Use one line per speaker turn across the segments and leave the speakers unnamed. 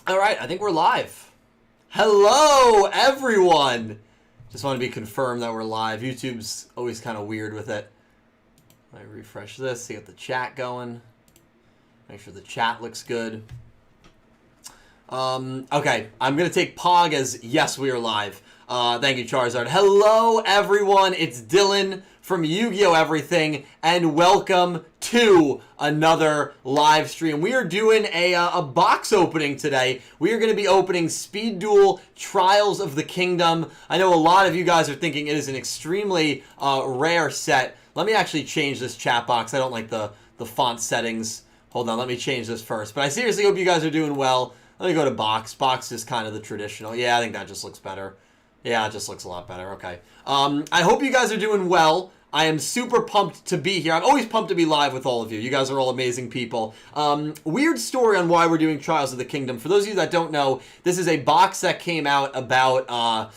All right, I think we're live. Hello, everyone. Just want to be confirmed that we're live. YouTube's always kind of weird with it. Let me refresh this, see get the chat going. Make sure the chat looks good. Okay, I'm going to take Pog as yes, we are live. Thank you, Charizard. Hello, everyone. It's Dylan from Yu-Gi-Oh! Everything, and welcome to another live stream. We are doing a box opening today. We are going to be opening Speed Duel Trials of the Kingdom. I know a lot of you guys are thinking it is an extremely rare set. Let me actually change this chat box. I don't like the font settings. Hold on, let me change this first. But I seriously hope you guys are doing well. Let me go to box. Box is kind of the traditional. Yeah, I think that just looks better. Yeah, it just looks a lot better. Okay. I hope you guys are doing well. I am super pumped to be here. I'm always pumped to be live with all of you. You guys are all amazing people. Weird story on why we're doing Trials of the Kingdom. For those of you that don't know, this is a box that came out about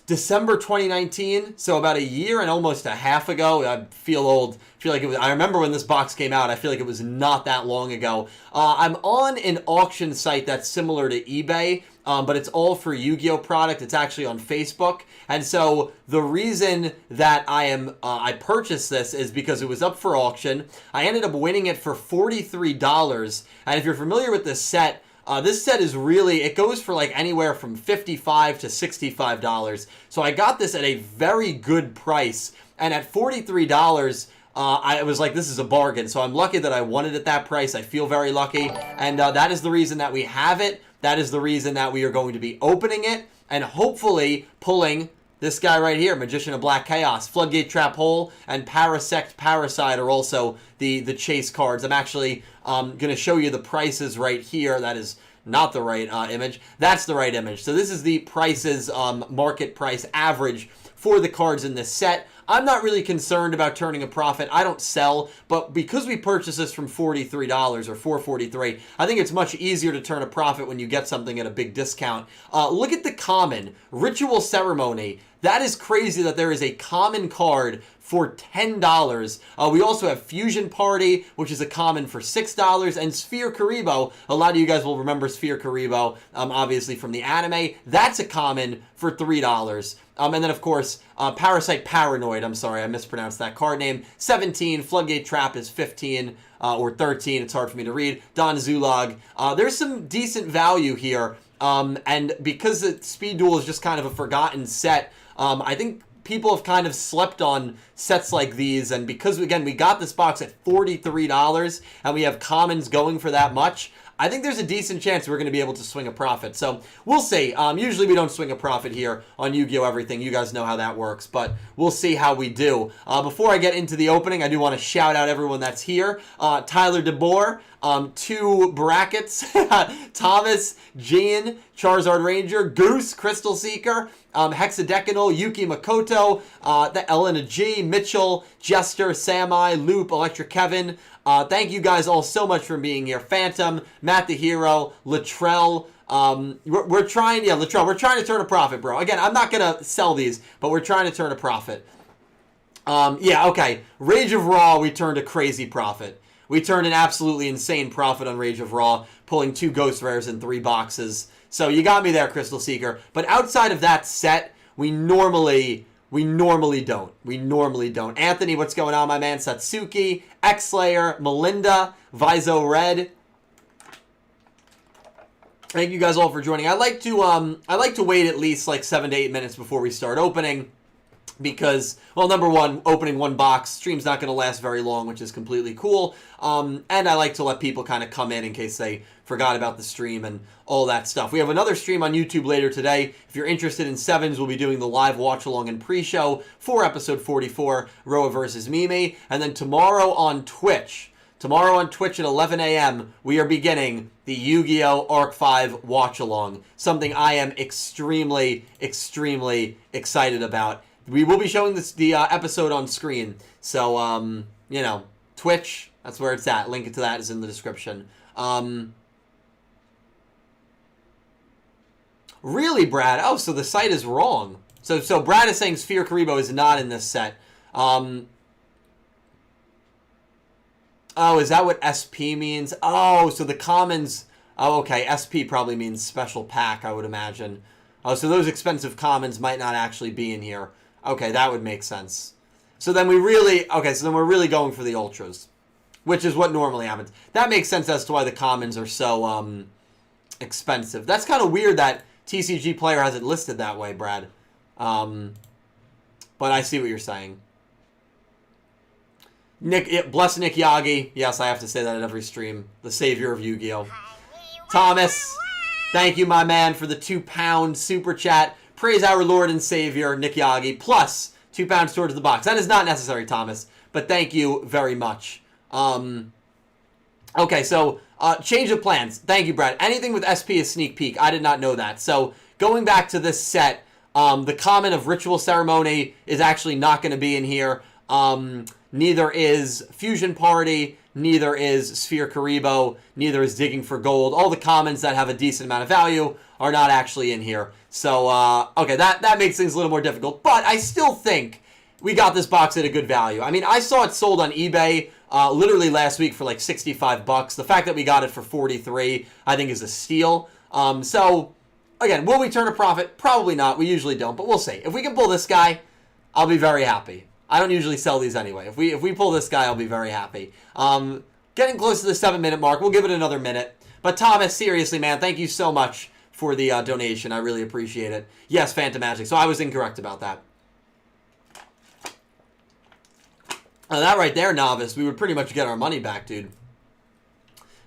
December 2019, so about a year and almost a half ago. I feel old. I feel like it was. I remember when this box came out. I feel like it was not that long ago. I'm on an auction site that's similar to eBay, but it's all for Yu-Gi-Oh product. It's actually on Facebook, and so the reason that I purchased this is because it was up for auction. I ended up winning it for $43, and if you're familiar with this set. This set is really, it goes for like anywhere from $55 to $65. So I got this at a very good price. And at $43, I was like, this is a bargain. So I'm lucky that I won it at that price. I feel very lucky. And that is the reason that we have it. That is the reason that we are going to be opening it. And hopefully pulling this guy right here, Magician of Black Chaos, Floodgate Trap Hole, and Parasect Parasite are also the chase cards. I'm actually going to show you the prices right here. That is not the right image. That's the right image. So this is the prices, market price average for the cards in this set. I'm not really concerned about turning a profit. I don't sell, but because we purchased this from $43 or $4.43, I think it's much easier to turn a profit when you get something at a big discount. Look at the common Ritual Ceremony. That is crazy that there is a common card for $10. We also have Fusion Party, which is a common for $6, and Sphere Karibo. A lot of you guys will remember Sphere Karibo, obviously from the anime. That's a common for $3. And then, of course, Parasite Paranoid. I'm sorry, I mispronounced that card name. 17. Floodgate Trap is 15 or 13. It's hard for me to read. Don Zulog. There's some decent value here. And because the Speed Duel is just kind of a forgotten set, I think people have kind of slept on sets like these, and because, again, we got this box at $43, and we have commons going for that much, I think there's a decent chance we're going to be able to swing a profit. So we'll see. Usually we don't swing a profit here on Yu-Gi-Oh! Everything. You guys know how that works, but we'll see how we do. Before I get into the opening, I do want to shout out everyone that's here. Tyler DeBoer, 2 brackets, Thomas, Jean, Charizard Ranger, Goose, Crystal Seeker, Hexadecanal, Yuki Makoto, the Elena G, Mitchell, Jester, Samai, Loop, Electric Kevin. Thank you guys all so much for being here. Phantom, Matt the Hero, Latrell. We're trying, yeah, Latrell, we're trying to turn a profit, bro. Again, I'm not going to sell these, but we're trying to turn a profit. Yeah, okay. Rage of Raw, we turned a crazy profit. We turned an absolutely insane profit on Rage of Raw, pulling 2 Ghost Rares in 3 boxes. So you got me there, Crystal Seeker. But outside of that set, we normally don't. We normally don't. Anthony, what's going on, my man? Satsuki, X-Slayer, Melinda, Viso Red. Thank you guys all for joining. I like to wait at least like 7 to 8 minutes before we start opening. Because, well, number one, opening one box, stream's not going to last very long, which is completely cool. And I like to let people kind of come in case they forgot about the stream and all that stuff. We have another stream on YouTube later today. If you're interested in sevens, we'll be doing the live watch-along and pre-show for episode 44, Roa vs. Mimi. And then tomorrow on Twitch at 11 a.m., we are beginning the Yu-Gi-Oh! Arc 5 watch-along. Something I am extremely, extremely excited about. We will be showing the episode on screen. So, you know, Twitch, that's where it's at. Link to that is in the description. Really, Brad? Oh, so the site is wrong. So Brad is saying Sphere Karibo is not in this set. Oh, is that what SP means? Oh, so the commons Oh, okay. SP probably means special pack, I would imagine. Oh, so those expensive commons might not actually be in here. Okay, that would make sense. So then we really... Okay, so then we're really going for the ultras, which is what normally happens. That makes sense as to why the commons are so expensive. That's kind of weird that TCG Player has it listed that way, Brad. But I see what you're saying. Bless Nick Yagi. Yes, I have to say that at every stream. The savior of Yu-Gi-Oh! Thomas, thank you, my man, for the £2 super chat. Praise our Lord and Savior, Nick Yagi, plus £2 towards the box. That is not necessary, Thomas, but thank you very much. Okay, so change of plans. Thank you, Brad. Anything with SP is sneak peek. I did not know that. So going back to this set, the common of Ritual Ceremony is actually not going to be in here. Neither is Fusion Party, neither is Sphere Karibo, neither is Digging for Gold. All the commons that have a decent amount of value are not actually in here. So, okay, that makes things a little more difficult. But I still think we got this box at a good value. I mean, I saw it sold on eBay literally last week for like 65 bucks. The fact that we got it for 43, I think, is a steal. So, again, will we turn a profit? Probably not. We usually don't, but we'll see. If we can pull this guy, I'll be very happy. I don't usually sell these anyway. If we pull this guy, I'll be very happy. Getting close to the 7-minute mark. We'll give it another minute. But Thomas, seriously, man, thank you so much for the donation. I really appreciate it. Yes, Phantom Magic. So I was incorrect about that. That right there, Novice, we would pretty much get our money back, dude.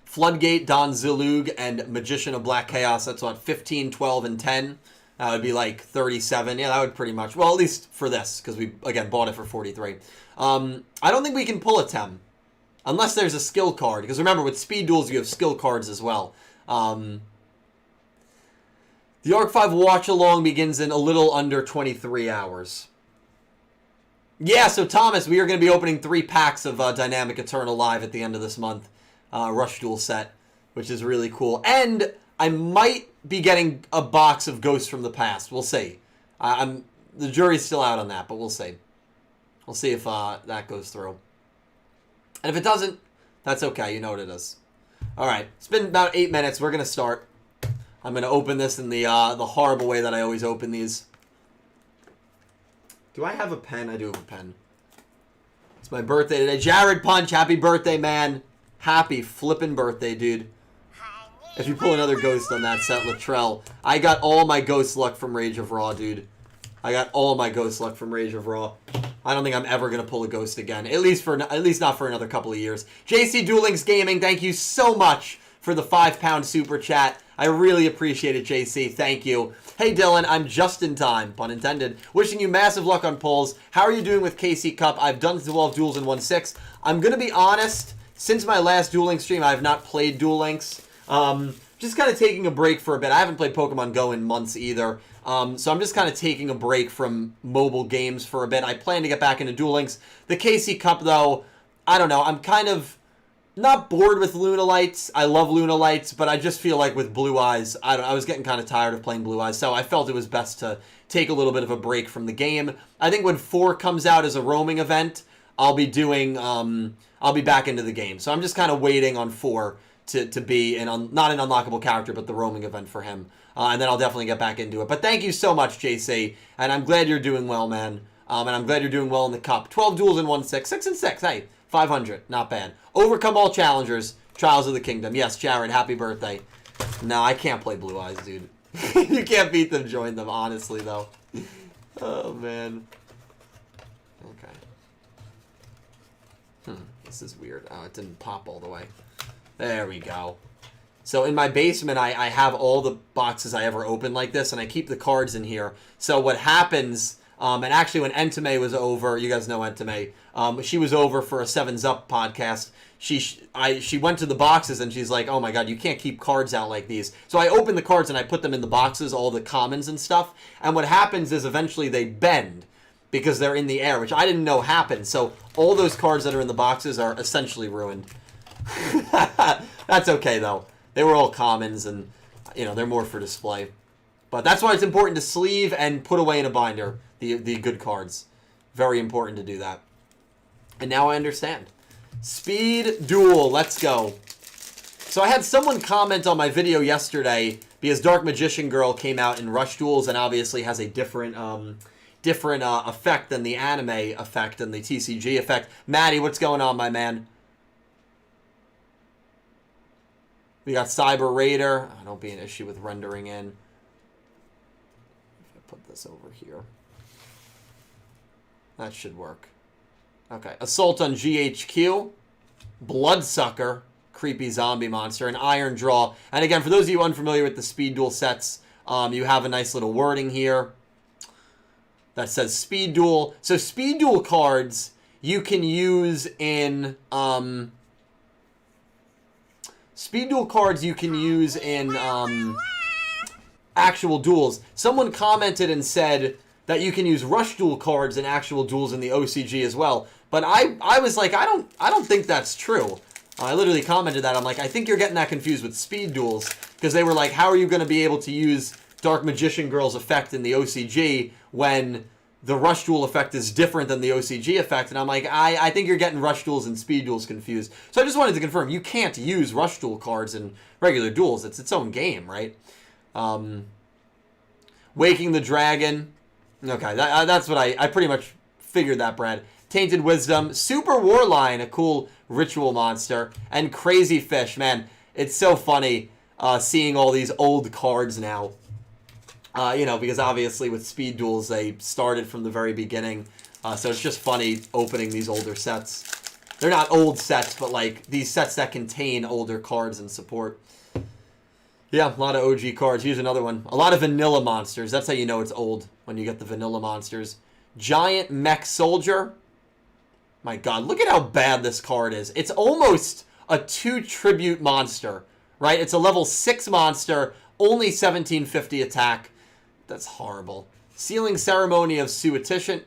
Floodgate, Don Zilug, and Magician of Black Chaos. That's what, 15, 12, and 10. That would be like 37. Yeah, that would pretty much... Well, at least for this, because we, again, bought it for 43. I don't think we can pull a Tem. Unless there's a skill card. Because remember, with speed duels, you have skill cards as well. The Arc 5 watch-along begins in a little under 23 hours. Yeah, so Thomas, we are going to be opening 3 packs of Dynamic Eternal Live at the end of this month. Rush Duel set, which is really cool. And I might be getting a box of Ghosts from the Past. We'll see. The jury's still out on that, but we'll see. We'll see if that goes through. And if it doesn't, that's okay. You know what it is. All right. It's been about 8 minutes. We're going to start. I'm going to open this in the horrible way that I always open these. Do I have a pen? I do have a pen. It's my birthday today. Jared Punch, happy birthday, man. Happy flippin' birthday, dude. If you pull another ghost on that set, Latrell. I got all my ghost luck from Rage of Raw, dude. I got all my ghost luck from Rage of Raw. I don't think I'm ever going to pull a ghost again. At least not for another couple of years. JC Duel Links Gaming, thank you so much for the £5 super chat. I really appreciate it, JC. Thank you. Hey, Dylan, I'm just in time, pun intended. Wishing you massive luck on pulls. How are you doing with KC Cup? I've done 12 duels in 1/6. I'm going to be honest. Since my last Duel Links stream, I have not played Duel Links. Just kind of taking a break for a bit. I haven't played Pokemon Go in months either. So I'm just kind of taking a break from mobile games for a bit. I plan to get back into Duel Links. The KC Cup, though, I don't know. I'm kind of not bored with Luna Lights. I love Luna Lights, but I just feel like with Blue Eyes, I was getting kind of tired of playing Blue Eyes. So I felt it was best to take a little bit of a break from the game. I think when 4 comes out as a roaming event, I'll be doing... I'll be back into the game. So I'm just kind of waiting on 4 to be not an unlockable character, but the roaming event for him. And then I'll definitely get back into it. But thank you so much, JC. And I'm glad you're doing well, man. And I'm glad you're doing well in the Cup. 12 duels in 1/6. 6 and 6. Hey, 500. Not bad. Overcome all challengers. Trials of the Kingdom. Yes, Jared, happy birthday. No, I can't play Blue Eyes, dude. You can't beat them, join them, honestly, though. Oh, man. Okay. This is weird. Oh, it didn't pop all the way. There we go. So in my basement, I have all the boxes I ever open like this, and I keep the cards in here. So what happens, and actually when Entame was over, you guys know Entame, she was over for a 7's Up podcast. She went to the boxes, and she's like, oh my god, you can't keep cards out like these. So I open the cards, and I put them in the boxes, all the commons and stuff. And what happens is eventually they bend, because they're in the air, which I didn't know happened. So all those cards that are in the boxes are essentially ruined. That's okay, though. They were all commons, and, you know, they're more for display. But that's why it's important to sleeve and put away in a binder the good cards. Very important to do that. And now I understand. Speed Duel. Let's go. So I had someone comment on my video yesterday because Dark Magician Girl came out in Rush Duels and obviously has a different effect than the anime effect and the TCG effect. Maddie, what's going on, my man? We got Cyber Raider. Oh, don't be an issue with rendering in. If I put this over here. That should work. Okay. Assault on GHQ. Bloodsucker. Creepy zombie monster. And Iron Draw. And again, for those of you unfamiliar with the Speed Duel sets, you have a nice little wording here that says Speed Duel. So Speed Duel cards you can use in... Speed Duel cards you can use in actual duels. Someone commented and said that you can use Rush Duel cards in actual duels in the OCG as well. But I was like, I don't think that's true. I literally commented that. I'm like, I think you're getting that confused with Speed Duels. Because they were like, how are you going to be able to use Dark Magician Girl's effect in the OCG when the Rush Duel effect is different than the OCG effect? And I'm like, I think you're getting Rush Duels and Speed Duels confused. So I just wanted to confirm, you can't use Rush Duel cards in regular duels. It's its own game, right? Waking the Dragon. Okay, that's what I pretty much figured that, Brad. Tainted Wisdom. Super Warline, a cool ritual monster. And Crazy Fish. Man, it's so funny seeing all these old cards now. You know, because obviously with Speed Duels, they started from the very beginning. So it's just funny opening these older sets. They're not old sets, but like these sets that contain older cards and support. Yeah, a lot of OG cards. Here's another one. A lot of vanilla monsters. That's how you know it's old, when you get the vanilla monsters. Giant Mech Soldier. My God, look at how bad this card is. It's almost a 2 tribute monster, right? It's a level 6 monster, only 1750 attack. That's horrible. Sealing Ceremony of Suiton.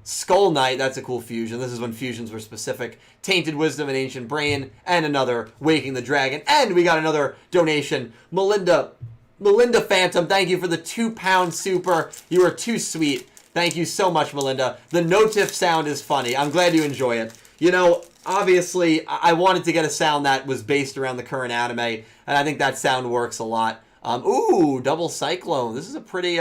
Skull Knight, that's a cool fusion. This is when fusions were specific. Tainted Wisdom and Ancient Brain. And another Waking the Dragon. And we got another donation. Melinda Phantom, thank you for the £2 super. You are too sweet. Thank you so much, Melinda. The no-tiff sound is funny. I'm glad you enjoy it. You know, obviously, I wanted to get a sound that was based around the current anime. And I think that sound works a lot. Ooh, Double Cyclone. This is a pretty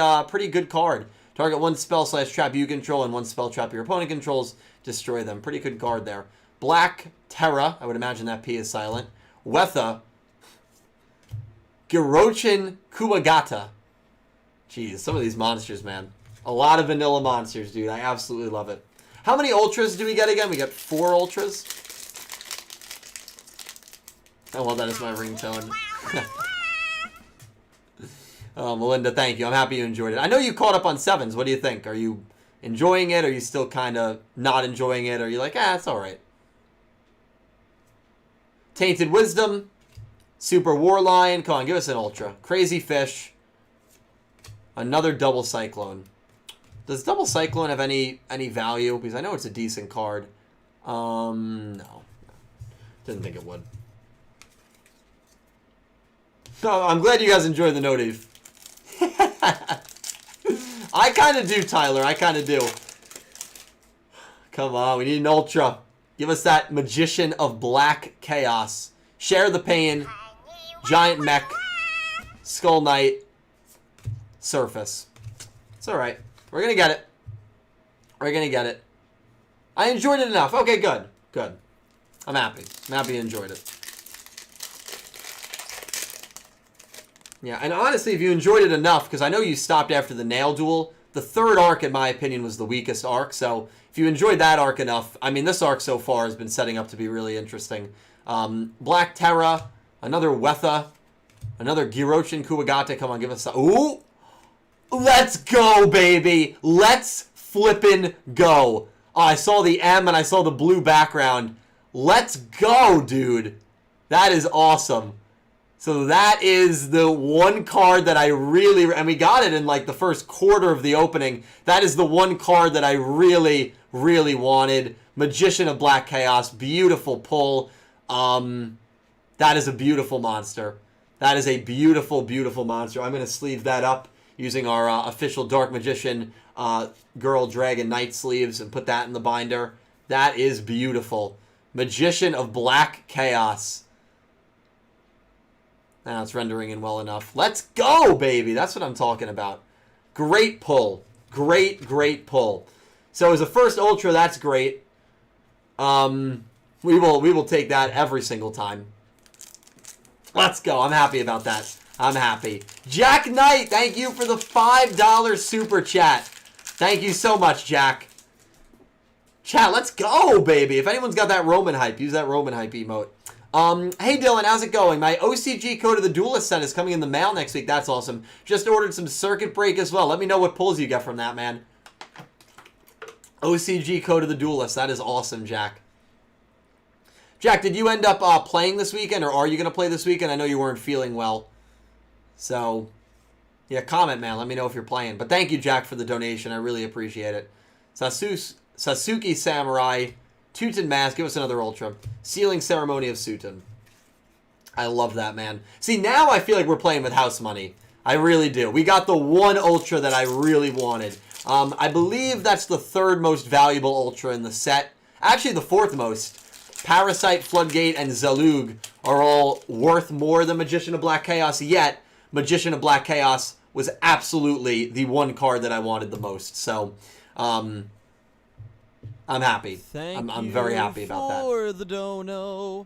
good card. Target 1 spell / trap you control and 1 spell trap your opponent controls. Destroy them. Pretty good card there. Black Terra. I would imagine that P is silent. Wetha. Girochin Kuwagata. Jeez, some of these monsters, man. A lot of vanilla monsters, dude. I absolutely love it. How many ultras do we get again? We got 4 ultras. Oh, well, that is my ringtone. Oh, Melinda, thank you. I'm happy you enjoyed it. I know you caught up on 7s. What do you think? Are you enjoying it? Are you still kind of not enjoying it? Or are you like, it's all right? Tainted Wisdom. Super Warline. Come on, give us an ultra. Crazy Fish. Another Double Cyclone. Does Double Cyclone have any value? Because I know it's a decent card. No. Didn't think it would. No, I'm glad you guys enjoyed the notif. I kind of do, Tyler. I kind of do. Come on, we need an ultra. Give us that Magician of Black Chaos. Share the Pain. Giant Mech. Skull Knight. Surface. It's alright. We're going to get it. We're going to get it. I enjoyed it enough. Okay, good. Good. I'm happy. I'm happy you enjoyed it. Yeah, and honestly, if you enjoyed it enough, because I know you stopped after the Nail Duel, the 3rd arc, in my opinion, was the weakest arc. So if you enjoyed that arc enough, I mean, this arc so far has been setting up to be really interesting. Black Terra, another Wetha, another Girochin Kuwagata. Come on, give us a... Ooh! Let's go, baby! Let's flippin' go! Oh, I saw the M and I saw the blue background. Let's go, dude! That is awesome. So that is the one card that I really... And we got it in like the first quarter of the opening. That is the one card that I really, really wanted. Magician of Black Chaos. Beautiful pull. That is a beautiful monster. That is a beautiful, beautiful monster. I'm going to sleeve that up using our official Dark Magician Girl Dragon Knight sleeves and put that in the binder. That is beautiful. Magician of Black Chaos. Now it's rendering in well enough. Let's go, baby. That's what I'm talking about. Great pull. Great, great pull. So as a first Ultra, that's great. We will take that every single time. Let's go. I'm happy about that. I'm happy. Jack Knight, thank you for the $5 super chat. Thank you so much, Jack. Chat, let's go, baby. If anyone's got that Roman hype, use that Roman hype emote. Hey, Dylan, how's it going? My OCG code of the Duelist set is coming in the mail next week. That's awesome. Just ordered some Circuit Break as well. Let me know what pulls you get from that, man. OCG code of the Duelist. That is awesome, Jack. Jack, did you end up playing this weekend, or are you going to play this weekend? I know you weren't feeling well. So, yeah, comment, man. Let me know if you're playing. But thank you, Jack, for the donation. I really appreciate it. Sasuke Samurai, Tuten Mask. Give us another Ultra. Sealing Ceremony of Suten. I love that, man. See, now I feel like we're playing with house money. I really do. We got the one Ultra that I really wanted. I believe that's the third most valuable Ultra in the set. Actually, the fourth most. Parasite, Floodgate, and Zalug are all worth more than Magician of Black Chaos, yet Magician of Black Chaos was absolutely the one card that I wanted the most. So, I'm happy. I'm very happy about that.
For the dono.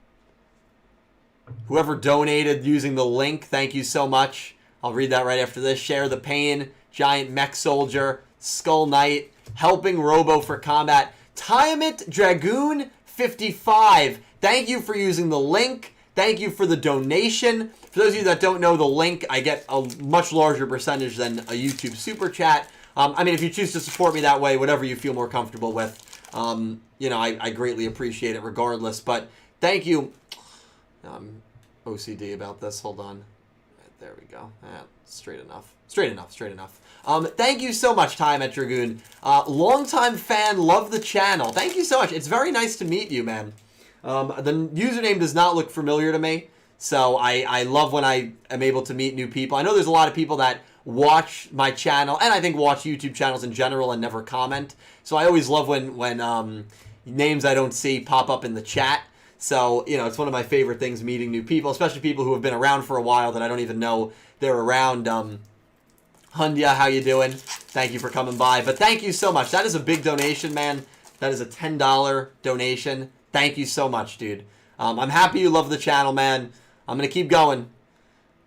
Whoever donated using the link, thank you so much. I'll read that right after this. Share the Pain, Giant Mech Soldier, Skull Knight, Helping Robo for Combat, Tiamat Dragoon 55. Thank you for using the link. Thank you for the donation. For those of you that don't know the link, I get a much larger percentage than a YouTube super chat. I mean, if you choose to support me that way, whatever you feel more comfortable with, you know, I greatly appreciate it regardless. But thank you. I'm OCD about this. Hold on. There we go. Straight enough. Straight enough. Straight enough. Thank you so much, Time at Dragoon. Longtime fan, love the channel. Thank you so much. It's very nice to meet you, man. The username does not look familiar to me, so I love when I am able to meet new people. I know there's a lot of people that watch my channel, and I think watch YouTube channels in general and never comment. So I always love when names I don't see pop up in the chat. So, you know, it's one of my favorite things, meeting new people, especially people who have been around for a while that I don't even know they're around. Hundia, how you doing? Thank you for coming by. But thank you so much. That is a big donation, man. That is a $10 donation. Thank you so much, dude. I'm happy you love the channel, man. I'm going to keep going.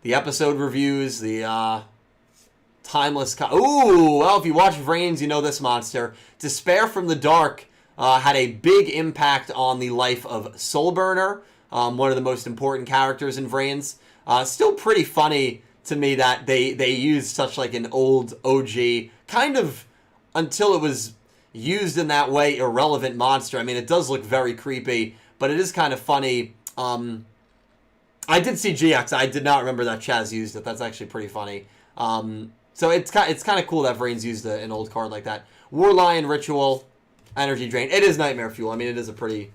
The episode reviews, the timeless... Ooh, well, if you watch Vrains, you know this monster. Despair from the Dark had a big impact on the life of Soulburner, one of the most important characters in Vrains. Still pretty funny to me that they used such like an old OG, kind of until it was used in that way, irrelevant monster. I mean, it does look very creepy, but it is kind of funny. I did see GX. I did not remember that Chaz used it. That's actually pretty funny. So it's kind of cool that Vrains used an old card like that. War Lion Ritual, Energy Drain. It is Nightmare Fuel. I mean, it is a pretty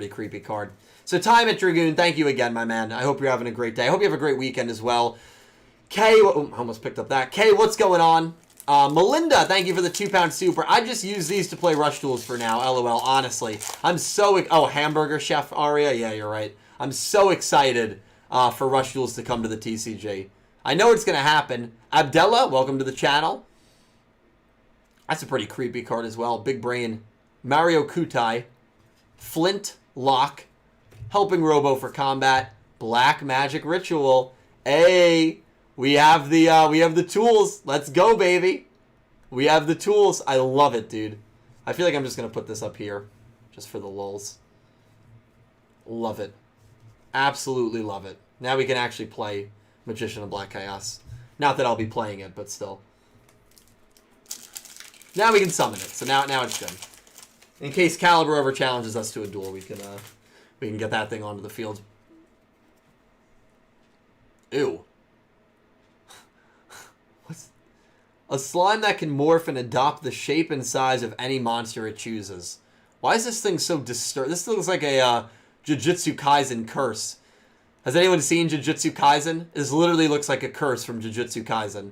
creepy card. So Time at Dragoon, thank you again, my man. I hope you're having a great day. I hope you have a great weekend as well. Kay, I almost picked up that. Kay, what's going on? Melinda, thank you for the £2 super. I just use these to play Rush Duels for now, LOL, honestly. I'm so... Oh, Hamburger Chef Aria? Yeah, you're right. I'm so excited for Rush Duels to come to the TCG. I know it's going to happen. Abdella, welcome to the channel. That's a pretty creepy card as well. Big Brain. Mario Kutai. Flint Lock. Helping Robo for Combat. Black Magic Ritual. Hey, we have the tools. Let's go, baby. We have the tools. I love it, dude. I feel like I'm just going to put this up here just for the lulz. Love it. Absolutely love it. Now we can actually play Magician of Black Chaos. Not that I'll be playing it, but still. Now we can summon it. So now it's good. In case Caliber ever challenges us to a duel, we can get that thing onto the field. Ew. What's a slime that can morph and adopt the shape and size of any monster it chooses? Why is this thing so disturbed? This looks like a Jujutsu Kaisen curse. Has anyone seen Jujutsu Kaisen? This literally looks like a curse from Jujutsu Kaisen.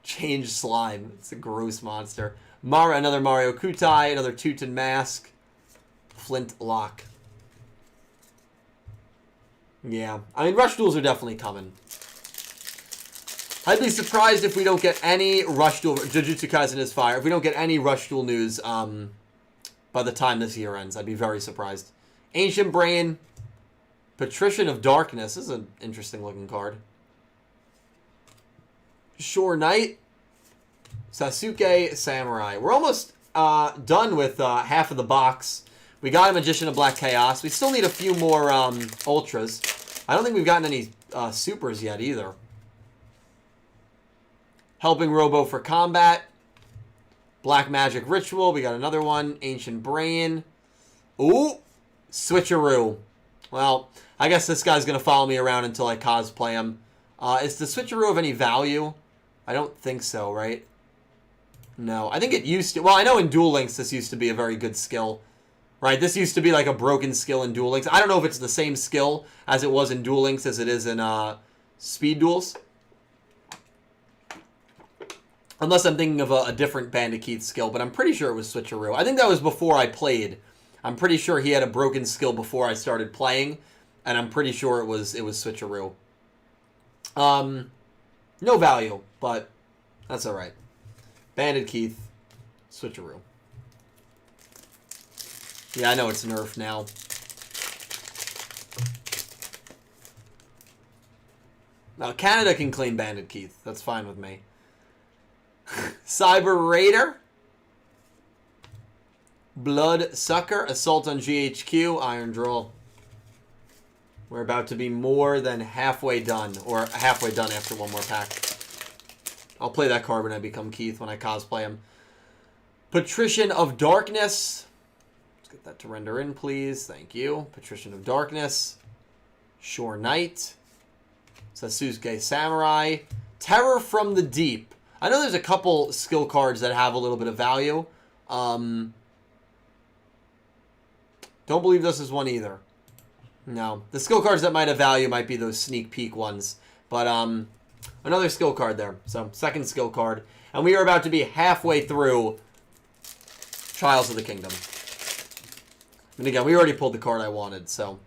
Change slime. It's a gross monster. Another Mario Kutai, another Tuten Mask. Flint Lock. Yeah. I mean, rush duels are definitely coming. I'd be surprised if we don't get any rush duel. Jujutsu Kaisen is fire. If we don't get any rush duel news by the time this year ends, I'd be very surprised. Ancient Brain. Patrician of Darkness. This is an interesting looking card. Shore Knight. Sasuke Samurai. We're almost done with half of the box. We got a Magician of Black Chaos. We still need a few more Ultras. I don't think we've gotten any Supers yet either. Helping Robo for Combat. Black Magic Ritual. We got another one. Ancient Brain. Ooh. Switcheroo. Well, I guess this guy's going to follow me around until I cosplay him. Is the Switcheroo of any value? I don't think so, right? No. I think it used to... Well, I know in Duel Links this used to be a very good skill. Right? This used to be like a broken skill in Duel Links. I don't know if it's the same skill as it was in Duel Links as it is in Speed Duels. Unless I'm thinking of a different Bandit Keith skill, but I'm pretty sure it was Switcheroo. I think that was before I played. I'm pretty sure he had a broken skill before I started playing, and I'm pretty sure it was Switcheroo. No value, but that's all right. Bandit Keith, Switcheroo. Yeah, I know it's nerfed now. Now, Canada can claim Bandit Keith. That's fine with me. Cyber Raider. Blood Sucker. Assault on GHQ. Iron Draw. We're about to be more than halfway done. Or halfway done after one more pack. I'll play that card when I become Keith, when I cosplay him. Patrician of Darkness. Let's get that to render in, please. Thank you. Patrician of Darkness. Shore Knight. Sasuke Samurai. Terror from the Deep. I know there's a couple skill cards that have a little bit of value. Don't believe this is one either. No. The skill cards that might have value might be those sneak peek ones. But another skill card there. So, second skill card. And we are about to be halfway through Trials of the Kingdom. And again, we already pulled the card I wanted, so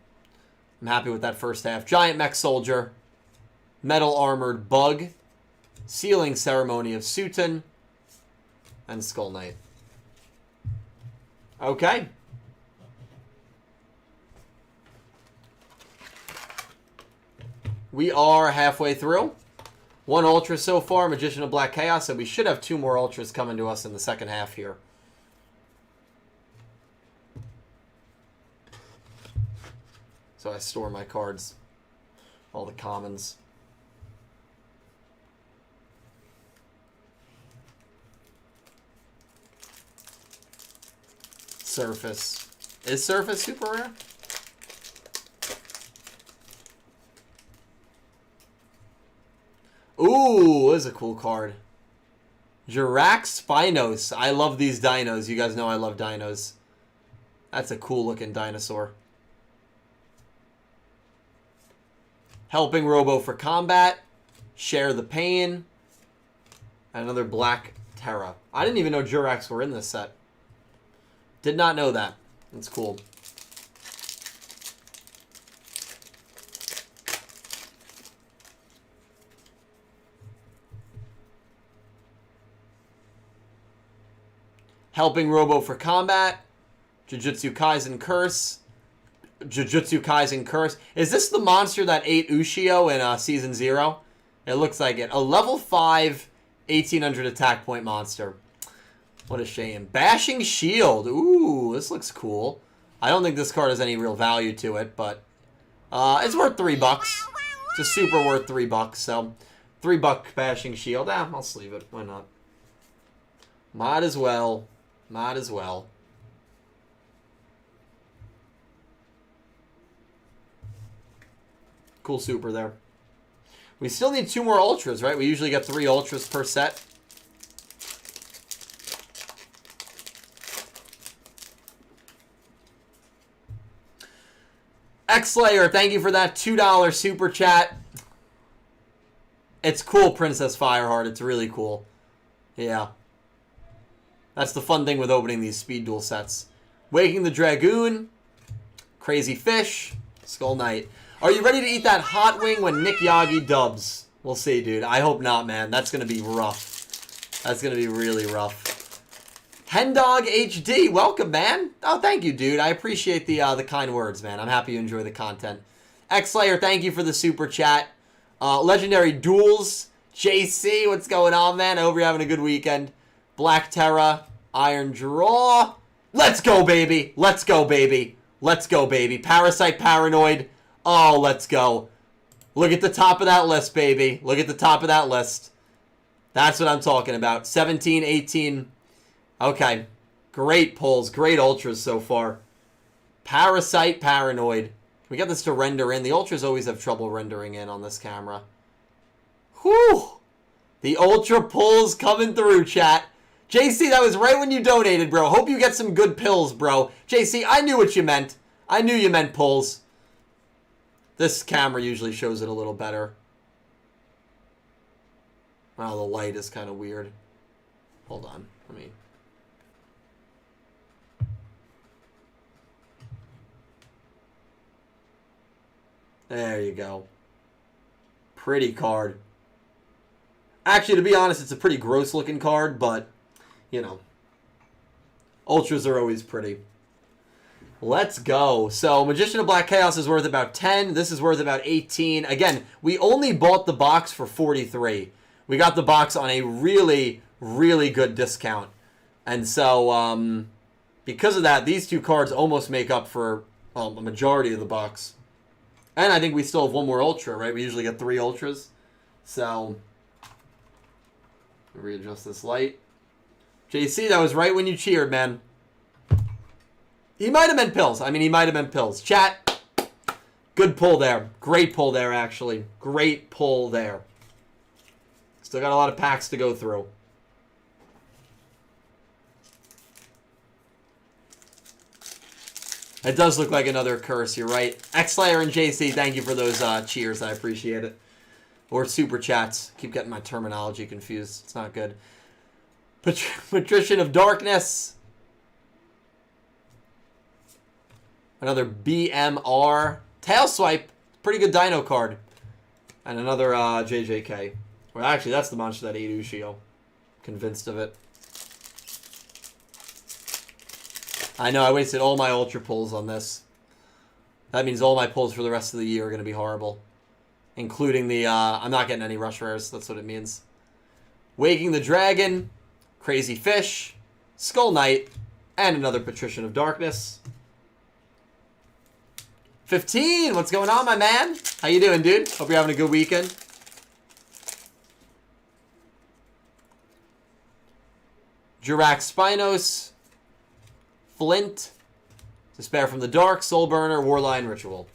I'm happy with that first half. Giant Mech Soldier. Metal Armored Bug. Sealing Ceremony of Suton. And Skull Knight. Okay. We are halfway through. One Ultra so far, Magician of Black Chaos, and we should have two more Ultras coming to us in the second half here. So I store my cards. All the commons. Surface. Is Surface super rare? Ooh, this is a cool card. Jirax Spinos. I love these dinos. You guys know I love dinos. That's a cool looking dinosaur. Helping Robo for Combat. Share the Pain. And another Black Terra. I didn't even know Jirax were in this set. Did not know that. That's cool. Helping Robo for Combat. Jujutsu Kaisen Curse. Jujutsu Kaisen Curse. Is this the monster that ate Ushio in Season 0? It looks like it. A level 5, 1800 attack point monster. What a shame. Bashing Shield. Ooh, this looks cool. I don't think this card has any real value to it, but it's worth $3. It's a super worth $3, so $3 Bashing Shield. I'll sleeve it. Why not? Might as well. Might as well. Cool super there. We still need 2 more Ultras, right? We usually get 3 Ultras per set. X-Slayer, thank you for that $2 super chat. It's cool, Princess Fireheart. It's really cool. Yeah. That's the fun thing with opening these Speed Duel sets. Waking the Dragoon. Crazy Fish. Skull Knight. Are you ready to eat that hot wing when Nick Yagi dubs? We'll see, dude. I hope not, man. That's going to be rough. That's going to be really rough. Hendog HD, welcome, man. Oh, thank you, dude. I appreciate the kind words, man. I'm happy you enjoy the content. X-Slayer, thank you for the super chat. Legendary Duels, JC, what's going on, man? I hope you're having a good weekend. Black Terra, Iron Draw. Let's go, baby. Let's go, baby. Let's go, baby. Parasite Paranoid. Oh, let's go. Look at the top of that list, baby. Look at the top of that list. That's what I'm talking about. 17, 18. Okay. Great pulls. Great ultras so far. Parasite Paranoid. Can we get this to render in? The ultras always have trouble rendering in on this camera. Whew. The ultra pulls coming through, chat. JC, that was right when you donated, bro. Hope you get some good pills, bro. JC, I knew what you meant. I knew you meant pulls. This camera usually shows it a little better. Wow, the light is kind of weird. Hold on. Let me... There you go. Pretty card. Actually, to be honest, it's a pretty gross looking card, but, you know. Ultras are always pretty. Let's go. So, Magician of Black Chaos is worth about 10. This is worth about 18. Again, we only bought the box for 43. We got the box on a really, really good discount. And so, because of that, these two cards almost make up for a majority of the box. And I think we still have one more Ultra, right? We usually get 3 Ultras. So, readjust this light. JC, that was right when you cheered, man. He might have been pills. I mean, he might have been pills. Chat, good pull there. Great pull there, actually. Great pull there. Still got a lot of packs to go through. It does look like another curse, you're right. X-Slayer and JC, thank you for those cheers. I appreciate it. Or super chats. Keep getting my terminology confused. It's not good. Patrician of Darkness. Another BMR. Tail Swipe. Pretty good dino card. And another JJK. Well, actually, that's the monster that ate Ushio. Convinced of it. I know, I wasted all my Ultra pulls on this. That means all my pulls for the rest of the year are going to be horrible. Including the, I'm not getting any Rush Rares, that's what it means. Waking the Dragon, Crazy Fish, Skull Knight, and another Patrician of Darkness. 15, what's going on, my man? How you doing, dude? Hope you're having a good weekend. Jirax Spinos, Flint, Despair from the Dark, Soul Burner, Warline Ritual.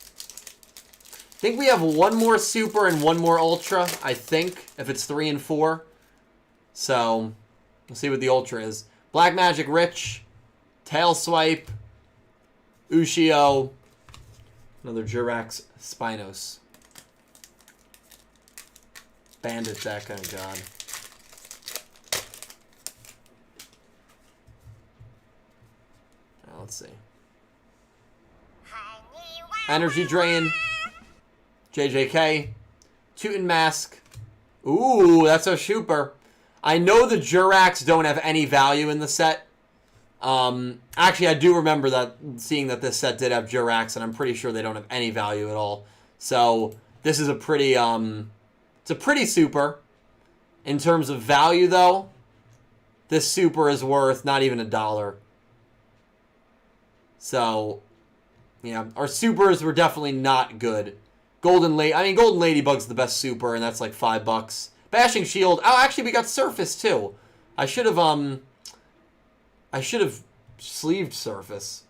I think we have one more Super and one more Ultra, I think, if it's 3 and 4. So, we'll see what the Ultra is. Black Magic Rich, Tail Swipe, Ushio, another Jirax Spinos. Bandit deck, oh god. Let's see. Energy Drain. JJK. Teuton Mask. Ooh, that's a super. I know the Jirax don't have any value in the set. Actually, I do remember that seeing that this set did have Jirax, and I'm pretty sure they don't have any value at all. So, this is a pretty, it's a pretty super. In terms of value, though, this super is worth not even $1. So, yeah, our supers were definitely not good. Golden Ladybug's the best super, and that's like $5. Bashing Shield. Oh, actually, we got Surface too. I should have sleeved Surface.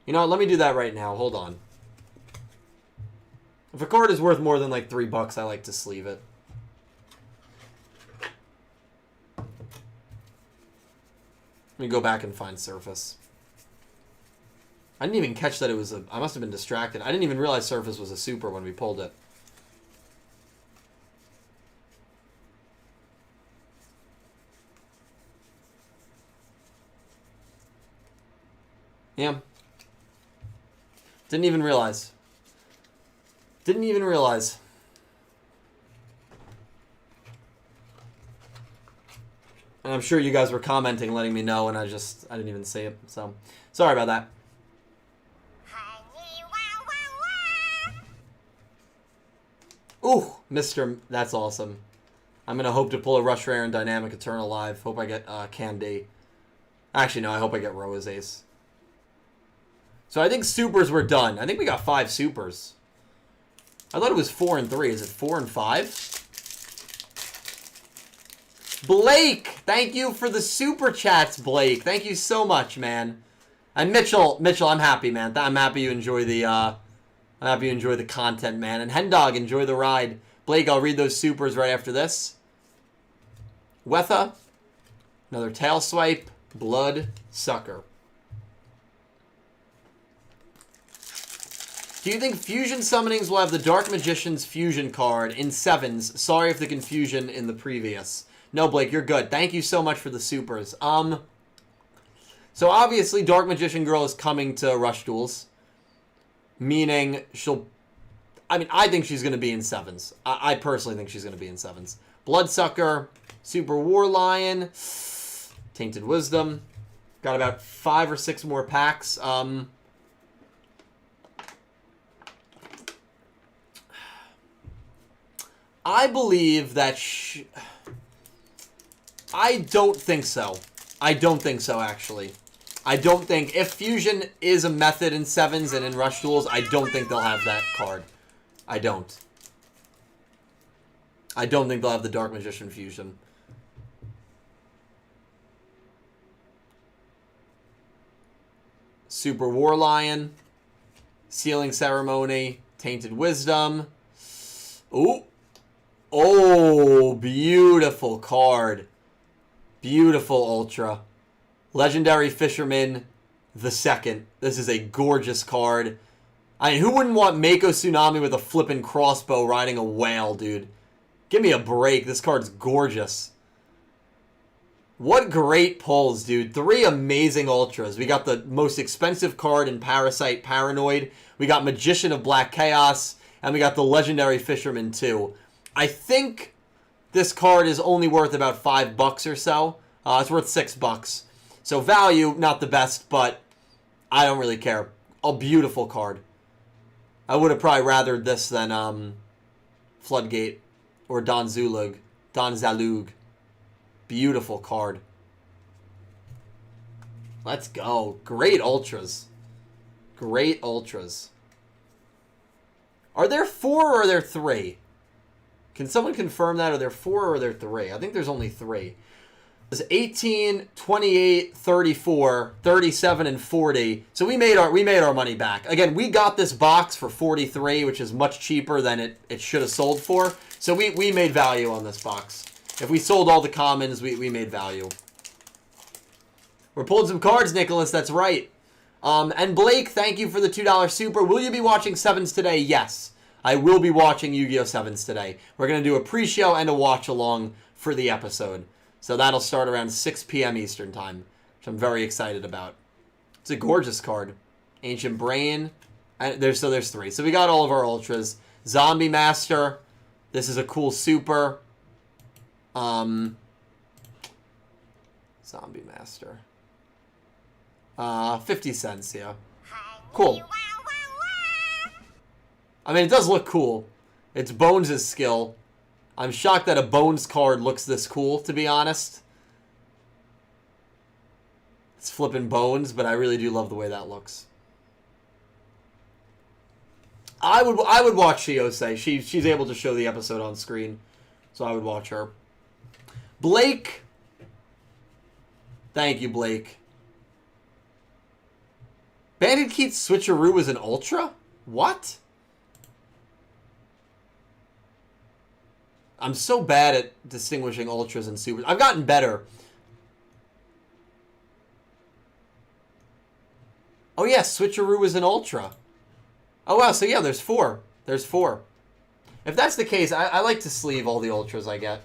You know what? Let me do that right now. Hold on. If a card is worth more than like $3, I like to sleeve it. Let me go back and find Surface. I didn't even catch that it was a... I must have been distracted. I didn't even realize Surface was a super when we pulled it. Yeah. Didn't even realize. Didn't even realize. And I'm sure you guys were commenting, letting me know, and I didn't even see it. So, sorry about that. Ooh, that's awesome. I'm going to hope to pull a Rush Rare and Dynamic Eternal Live. Hope I get Candy. Actually, no, I hope I get Roa's Ace. So I think supers were done. I think we got 5 supers. I thought it was 4 and 3. Is it 4 and 5? Blake! Thank you for the super chats, Blake. Thank you so much, man. And Mitchell, I'm happy, man. I'm happy you enjoy the content, man. And Hendog, enjoy the ride. Blake, I'll read those supers right after this. Wetha. Another Tail Swipe. Blood Sucker. Do you think Fusion Summonings will have the Dark Magician's Fusion card in 7s? Sorry if the confusion in the previous. No, Blake, you're good. Thank you so much for the supers. So obviously Dark Magician Girl is coming to Rush Duels. Meaning I think she's going to be in 7s. I personally think she's going to be in 7s. Bloodsucker, Super War Lion, Tainted Wisdom. Got about 5 or 6 more packs. I believe that I don't think so. I don't think so, actually. I don't think... If Fusion is a method in 7s and in Rush Duels, I don't think they'll have that card. I don't. I don't think they'll have the Dark Magician Fusion. Super War Lion. Sealing Ceremony. Tainted Wisdom. Ooh. Oh, beautiful card. Beautiful Ultra. Legendary Fisherman the Second. This is a gorgeous card. I mean, who wouldn't want Mako Tsunami with a flippin' crossbow riding a whale, dude? Give me a break. This card's gorgeous. What great pulls, dude. 3 amazing Ultras. We got the most expensive card in Parasite Paranoid. We got Magician of Black Chaos. And we got the Legendary Fisherman, too. I think this card is only worth about $5 or so. It's worth $6. So value, not the best, but I don't really care. A beautiful card. I would have probably rathered this than Floodgate or Don Zalug. Beautiful card. Let's go. Great Ultras. Great Ultras. Are there 4 or are there 3? Can someone confirm that? Are there 4 or are there 3? I think there's only 3. There's 18, 28, 34, 37, and 40. So we made our money back. Again, we got this box for 43, which is much cheaper than it should have sold for. So we made value on this box. If we sold all the commons, we made value. We're pulling some cards, Nicholas. That's right. And Blake, thank you for the $2 super. Will you be watching 7s today? Yes. I will be watching Yu-Gi-Oh! 7s today. We're going to do a pre-show and a watch-along for the episode. So that'll start around 6 p.m. Eastern Time, which I'm very excited about. It's a gorgeous card. Ancient Brain. And there's 3. So we got all of our Ultras. Zombie Master. This is a cool super. Zombie Master. 50 cents, yeah. Cool. I mean, it does look cool. It's Bones' skill. I'm shocked that a Bones card looks this cool, to be honest. It's flipping Bones, but I really do love the way that looks. I would watch Shiose. She's able to show the episode on screen, so I would watch her. Blake. Thank you, Blake. Bandit Keith's Switcheroo is an Ultra? What? I'm so bad at distinguishing Ultras and Supers. I've gotten better. Oh, yeah, Switcheroo is an Ultra. Oh, wow, so yeah, there's 4. There's 4. If that's the case, I like to sleeve all the Ultras I get.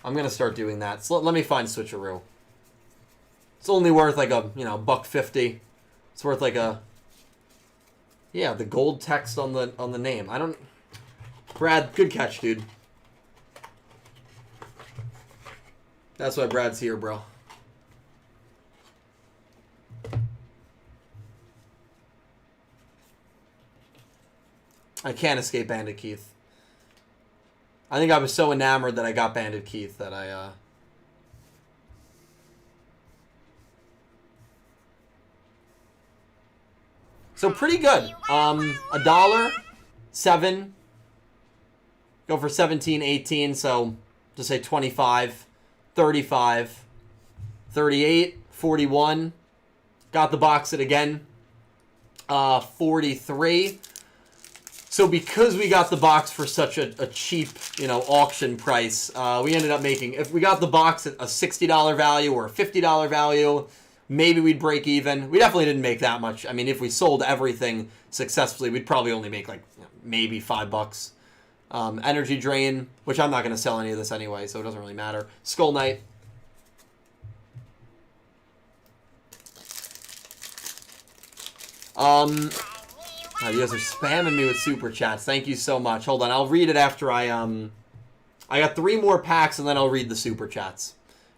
I'm going to start doing that. So let me find Switcheroo. It's only worth like a, $1.50. It's worth like a... Yeah, the gold text on the name. I don't... Brad, good catch, dude. That's why Brad's here, bro. I can't escape Bandit Keith. I think I was so enamored that I got Bandit Keith that I, So pretty good. $1, 7. Go for 17, 18, so just say 25, 35, 38, 41. Got the box it again. 43. So because we got the box for such a cheap, auction price, we ended up making, if we got the box at a $60 value or a $50 value, maybe we'd break even. We definitely didn't make that much. I mean, if we sold everything successfully, we'd probably only make like maybe $5. Energy Drain, which I'm not going to sell any of this anyway, so it doesn't really matter. Skull Knight. You guys are spamming me with super chats. Thank you so much. Hold on, I'll read it after I got 3 more packs, and then I'll read the super chats,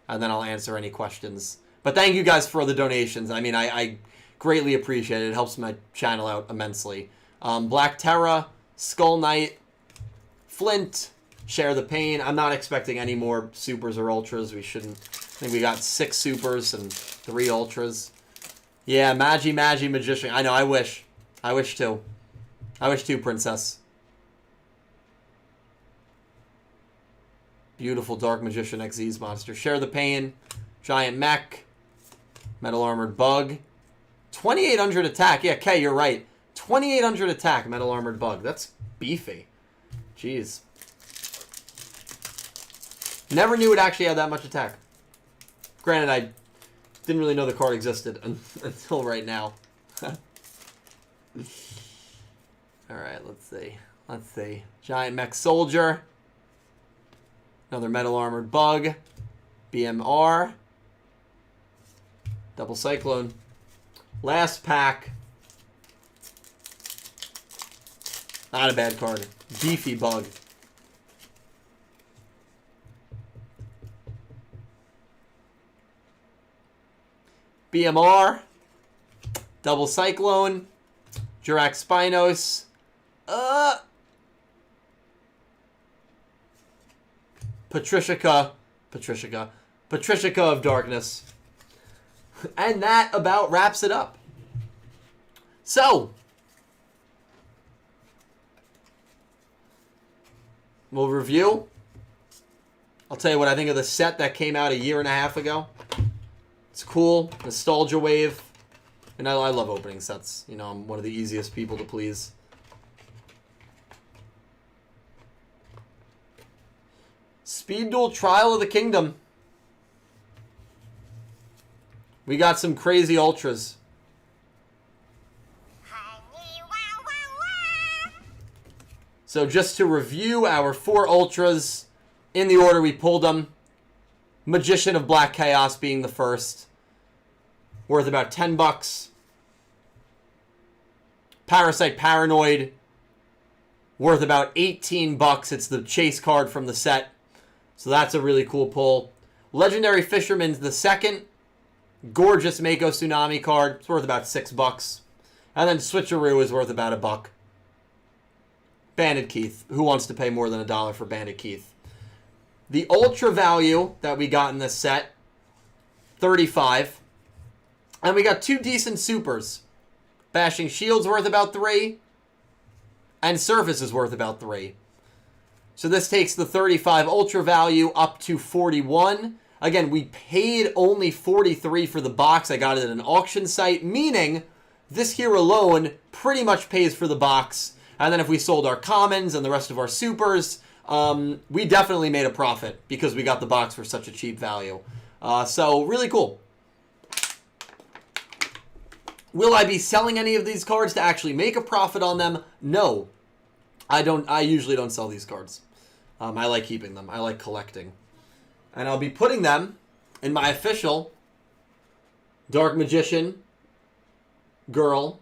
and then I'll answer any questions. But thank you guys for the donations. I mean, I greatly appreciate it. It helps my channel out immensely. Black Terra, Skull Knight, Flint, Share the Pain. I'm not expecting any more supers or ultras. We shouldn't. I think we got 6 supers and 3 ultras. Yeah, Magi Magician. I know, I wish. I wish too. I wish too, Princess. Beautiful Dark Magician XZ's monster. Share the Pain, Giant Mech, Metal Armored Bug. 2800 attack. Yeah, Kay, you're right. 2800 attack, Metal Armored Bug. That's beefy. Jeez. Never knew it actually had that much attack. Granted, I didn't really know the card existed until right now. Alright, let's see. Let's see. Giant Mech Soldier. Another Metal Armored Bug. BMR. Double Cyclone. Last pack. Not a bad card. Beefy Bug. BMR. Double Cyclone. Jirax Spinos. Patricica of Darkness. And that about wraps it up. So, we'll review. I'll tell you what I think of the set that came out a year and a half ago. It's cool. Nostalgia Wave. And I love opening sets. You know, I'm one of the easiest people to please. Speed Duel Trial of the Kingdom. We got some crazy ultras. So just to review our 4 ultras in the order we pulled them. Magician of Black Chaos being the first. Worth about $10. Parasite Paranoid. Worth about $18. It's the chase card from the set. So that's a really cool pull. Legendary Fisherman's the second. Gorgeous Mako Tsunami card. It's worth about $6. And then Switcheroo is worth about $1. Bandit Keith. Who wants to pay more than $1 for Bandit Keith? The ultra value that we got in this set, $35. And we got 2 decent supers. Bashing Shield's worth about $3. And Surface is worth about $3. So this takes the 35 ultra value up to 41. Again, we paid only $43 for the box. I got it at an auction site, meaning this here alone pretty much pays for the box. And then if we sold our commons and the rest of our supers, we definitely made a profit because we got the box for such a cheap value. So really cool. Will I be selling any of these cards to actually make a profit on them? No. I don't. I usually don't sell these cards. I like keeping them. I like collecting. And I'll be putting them in my official Dark Magician Girl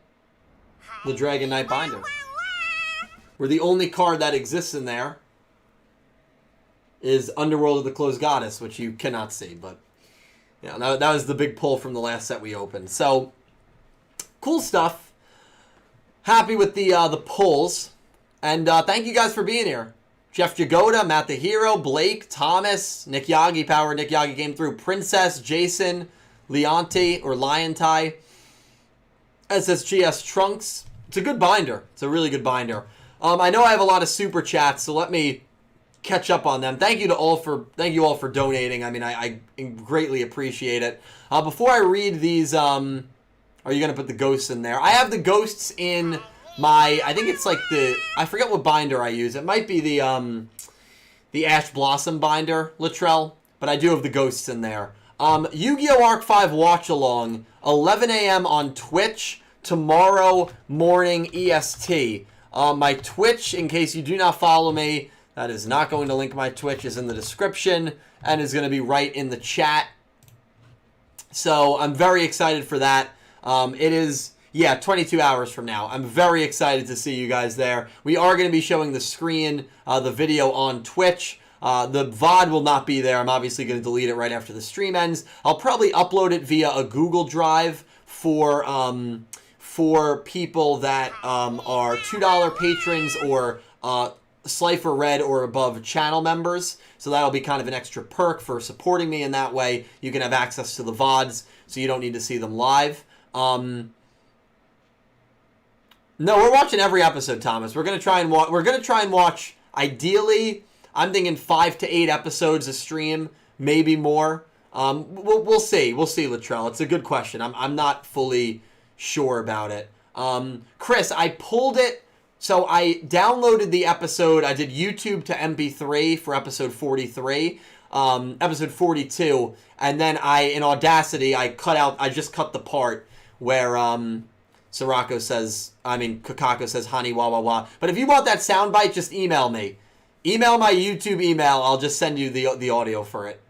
the Dragon Knight binder. Where the only card that exists in there is Underworld of the Closed Goddess, which you cannot see, but yeah, that was the big pull from the last set we opened. So, cool stuff. Happy with the pulls. And thank you guys for being here. Jeff Jagoda, Matt the Hero, Blake, Thomas, Nick Yagi, Power Nick Yagi came through, Princess, Jason, Leonti, or Liontai, SSGS Trunks. It's a good binder. It's a really good binder. I know I have a lot of super chats, so let me catch up on them. Thank you all for donating. I mean, I greatly appreciate it. Before I read these, are you gonna put the ghosts in there? I have the ghosts in my, I think it's like I forget what binder I use. It might be the Ash Blossom binder, Latrell, but I do have the ghosts in there. Yu-Gi-Oh! Arc 5 watch along, 11 a.m. on Twitch tomorrow morning EST. My Twitch, in case you do not follow me, that is not going to link my Twitch, is in the description and is going to be right in the chat. So I'm very excited for that. It is, 22 hours from now. I'm very excited to see you guys there. We are going to be showing the screen, the video on Twitch. The VOD will not be there. I'm obviously going to delete it right after the stream ends. I'll probably upload it via a Google Drive for people that are $2 patrons or Slifer Red or above channel members. So that'll be kind of an extra perk for supporting me in that way. You can have access to the VODs, so you don't need to see them live. No, we're watching every episode, Thomas. We're gonna try and watch. Ideally, I'm thinking 5 to 8 episodes a stream, maybe more. We'll see. We'll see, Latrell. It's a good question. I'm not fully sure about it. Chris, I pulled it. So I downloaded the episode. I did YouTube to MP3 for episode 43, episode 42, and then in Audacity, I just cut the part where Kakako says, honey, wah, wah, wah. But if you want that soundbite, just email me. Email my YouTube email. I'll just send you the audio for it.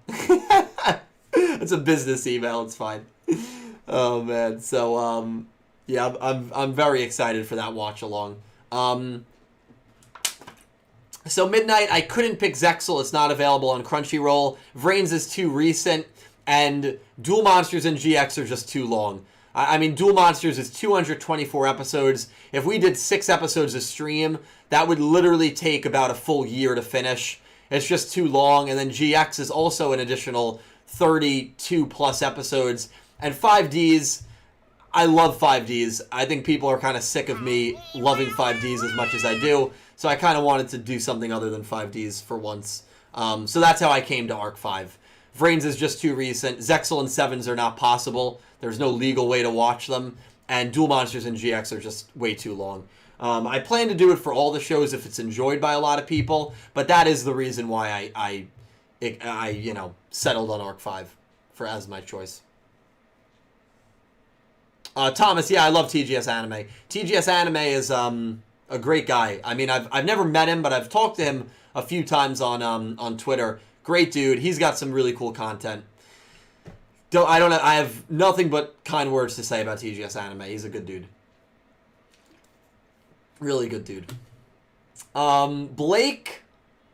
It's a business email. It's fine. Oh, man. So, yeah, I'm very excited for that watch along. So Midnight, I couldn't pick Zexal. It's not available on Crunchyroll. Vrains is too recent, and Duel Monsters and GX are just too long. I mean, Duel Monsters is 224 episodes. If we did 6 episodes a stream, that would literally take about a full year to finish. It's just too long. And then GX is also an additional 32 plus episodes. And 5Ds, I love 5Ds. I think people are kind of sick of me loving 5Ds as much as I do. So I kind of wanted to do something other than 5Ds for once. So that's how I came to Arc 5. Vrains is just too recent. Zexal and 7s are not possible. There's no legal way to watch them. And Duel Monsters and GX are just way too long. I plan to do it for all the shows if it's enjoyed by a lot of people. But that is the reason why I settled on Arc 5 as my choice. Thomas, yeah, I love TGS Anime. TGS Anime is a great guy. I mean, I've never met him, but I've talked to him a few times on Twitter. Great dude. He's got some really cool content. I have nothing but kind words to say about TGS Anime. He's a good dude. Really good dude. Blake,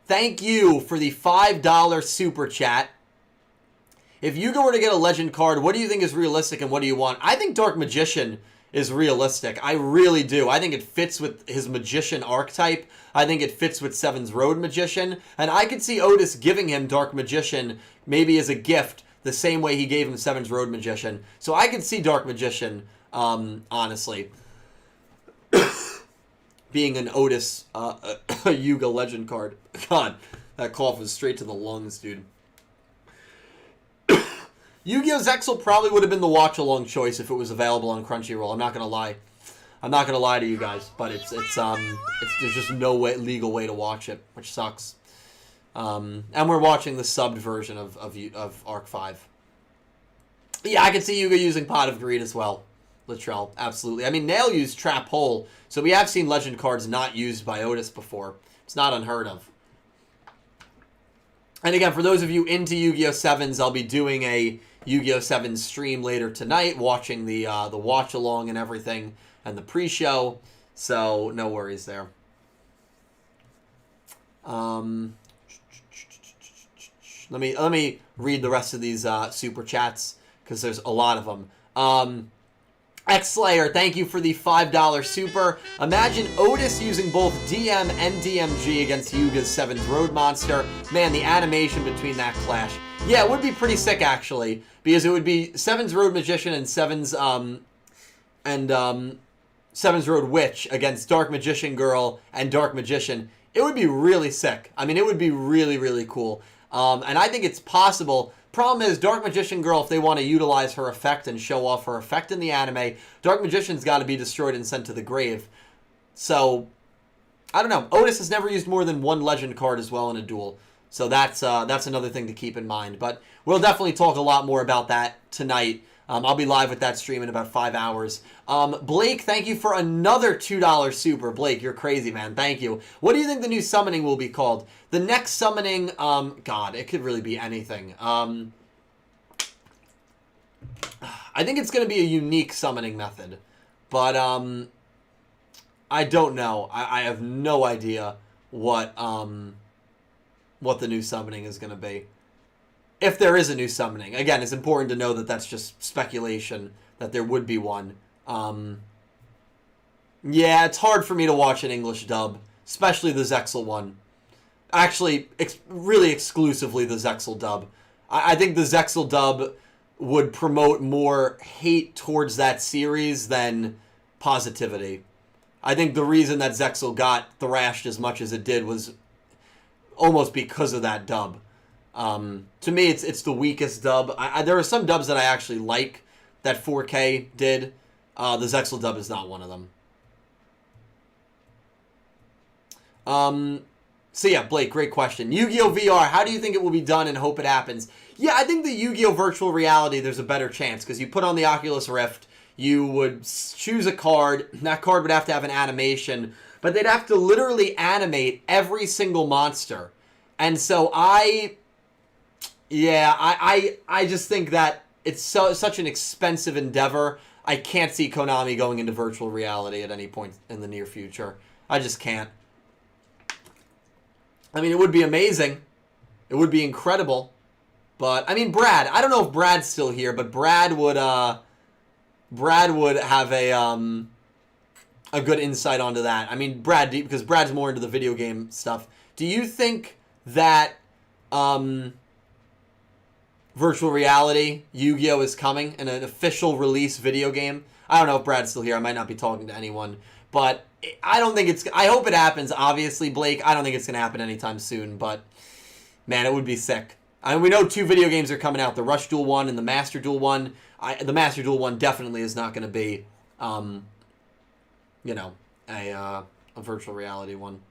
thank you for the $5 super chat. If Yuga were to get a legend card, what do you think is realistic and what do you want? I think Dark Magician is realistic. I really do. I think it fits with his Magician archetype. I think it fits with Seven's Road Magician. And I could see Otis giving him Dark Magician maybe as a gift the same way he gave him Seven's Road Magician. So I could see Dark Magician, honestly, being an Otis Yuga legend card. God, that cough was straight to the lungs, dude. Yu-Gi-Oh! Zexal probably would have been the watch-along choice if it was available on Crunchyroll. I'm not gonna lie. I'm not gonna lie to you guys, but there's just no legal way to watch it, which sucks. And we're watching the subbed version of Arc 5. But yeah, I can see Yuga using Pot of Greed as well. Latrell, absolutely. I mean, Nail used Trap Hole, so we have seen legend cards not used by Otis before. It's not unheard of. And again, for those of you into Yu-Gi-Oh! 7s, I'll be doing a Yu-Gi-Oh! 7 stream later tonight, watching the watch-along and everything, and the pre-show, so no worries there. Let me read the rest of these super chats, because there's a lot of them. X-Slayer, thank you for the $5 super. Imagine Otis using both DM and DMG against Yuga's 7's Road Monster. Man, the animation between that clash. Yeah, it would be pretty sick, actually, because it would be 7's Road Magician and 7's Road Witch against Dark Magician Girl and Dark Magician. It would be really sick. I mean, it would be really, really cool. And I think it's possible. Problem is, Dark Magician Girl, if they want to utilize her effect and show off her effect in the anime, Dark Magician's got to be destroyed and sent to the grave. So, I don't know. Otis has never used more than one legend card as well in a duel. So that's another thing to keep in mind. But we'll definitely talk a lot more about that tonight. I'll be live with that stream in about 5 hours. Blake, thank you for another $2 super. Blake, you're crazy, man. Thank you. What do you think the new summoning will be called? The next summoning, God, it could really be anything. I think it's going to be a unique summoning method. But I don't know. I have no idea what the new summoning is going to be. If there is a new summoning. Again, it's important to know that that's just speculation, that there would be one. Yeah, it's hard for me to watch an English dub, especially the Zexal one. Actually, really exclusively the Zexal dub. I think the Zexal dub would promote more hate towards that series than positivity. I think the reason that Zexal got thrashed as much as it did was almost because of that dub. To me, it's the weakest dub. There are some dubs that I actually like that 4K did. The Zexal dub is not one of them. So yeah, Blake, great question. Yu-Gi-Oh! VR, how do you think it will be done and hope it happens? Yeah, I think the Yu-Gi-Oh! Virtual Reality, there's a better chance, because you put on the Oculus Rift, you would choose a card, that card would have to have an animation, but they'd have to literally animate every single monster. And so I just think that it's such an expensive endeavor. I can't see Konami going into virtual reality at any point in the near future. I just can't. I mean, it would be amazing. It would be incredible. But, I mean, Brad. I don't know if Brad's still here, but Brad would have a good insight onto that. I mean, Brad, because Brad's more into the video game stuff. Do you think that virtual reality Yu-Gi-Oh! Is coming in an official release video game? I don't know if Brad's still here. I might not be talking to anyone. But I don't think it's... I hope it happens, obviously, Blake. I don't think it's going to happen anytime soon. But, man, it would be sick. I mean, we know 2 video games are coming out. The Rush Duel 1 and the Master Duel 1. The Master Duel 1 definitely is not going to be, a virtual reality one.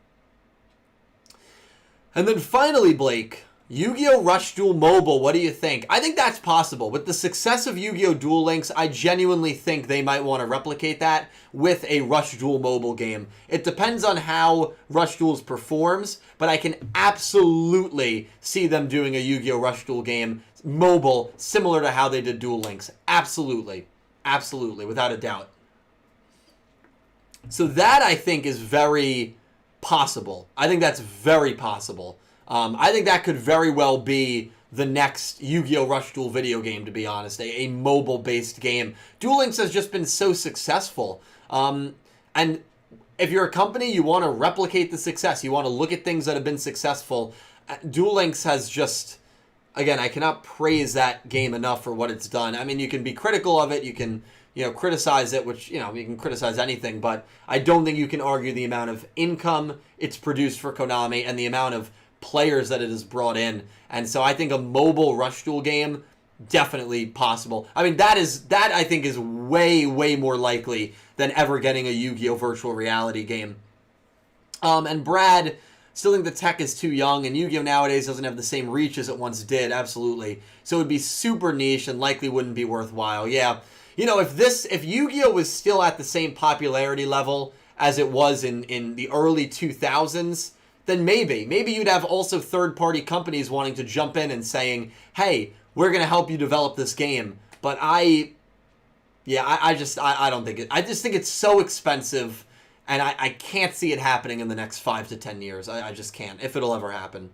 And then finally, Blake... Yu-Gi-Oh! Rush Duel Mobile, what do you think? I think that's possible. With the success of Yu-Gi-Oh! Duel Links, I genuinely think they might want to replicate that with a Rush Duel Mobile game. It depends on how Rush Duels performs, but I can absolutely see them doing a Yu-Gi-Oh! Rush Duel game mobile, similar to how they did Duel Links. Absolutely. Absolutely, without a doubt. So that, I think, is very possible. I think that's very possible. I think that could very well be the next Yu-Gi-Oh! Rush Duel video game, to be honest. A mobile-based game. Duel Links has just been so successful. And if you're a company, you want to replicate the success. You want to look at things that have been successful. Duel Links has just... Again, I cannot praise that game enough for what it's done. I mean, you can be critical of it. You can, criticize it, which, you can criticize anything. But I don't think you can argue the amount of income it's produced for Konami and the amount of players that it has brought in. And so I think a mobile Rush Duel game, definitely possible. I mean, that I think is way, way more likely than ever getting a Yu-Gi-Oh! Virtual reality game. And Brad, still think the tech is too young, and Yu-Gi-Oh! Nowadays doesn't have the same reach as it once did, absolutely. So it would be super niche and likely wouldn't be worthwhile. Yeah, if Yu-Gi-Oh! Was still at the same popularity level as it was in the early 2000s, then maybe you'd have also third-party companies wanting to jump in and saying, hey, we're going to help you develop this game. But I don't think it. I just think it's so expensive, and I can't see it happening in the next 5 to 10 years. I just can't, if it'll ever happen.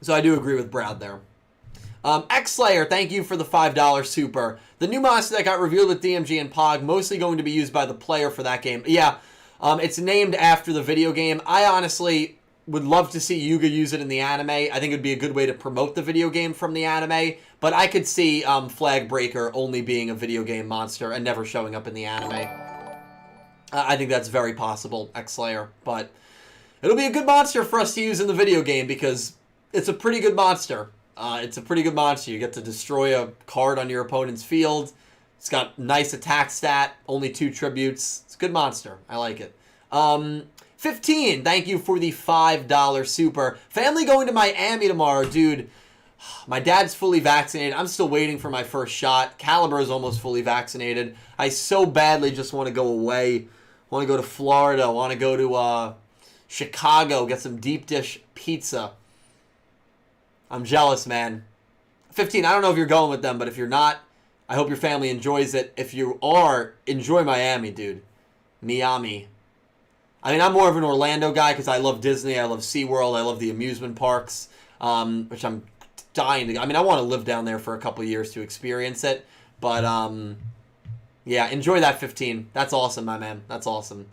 So I do agree with Brad there. X-Slayer, thank you for the $5 super. The new monster that got revealed with DMG and Pog, mostly going to be used by the player for that game. Yeah, it's named after the video game. I honestly would love to see Yuga use it in the anime. I think it would be a good way to promote the video game from the anime. But I could see Flag Breaker only being a video game monster and never showing up in the anime. I think that's very possible, X-Slayer. But it'll be a good monster for us to use in the video game because it's a pretty good monster. It's a pretty good monster. You get to destroy a card on your opponent's field. It's got nice attack stat, only 2 tributes. It's a good monster. I like it. 15, thank you for the $5 super. Family going to Miami tomorrow, dude. My dad's fully vaccinated. I'm still waiting for my first shot. Caliber is almost fully vaccinated. I so badly just want to go away. Want to go to Florida. Want to go to Chicago, get some deep dish pizza. I'm jealous, man. 15, I don't know if you're going with them, but if you're not, I hope your family enjoys it. If you are, enjoy Miami, dude. Miami. I mean, I'm more of an Orlando guy because I love Disney. I love SeaWorld. I love the amusement parks, which I'm dying to... I mean, I want to live down there for a couple years to experience it. But, yeah, enjoy that 15. That's awesome, my man. That's awesome.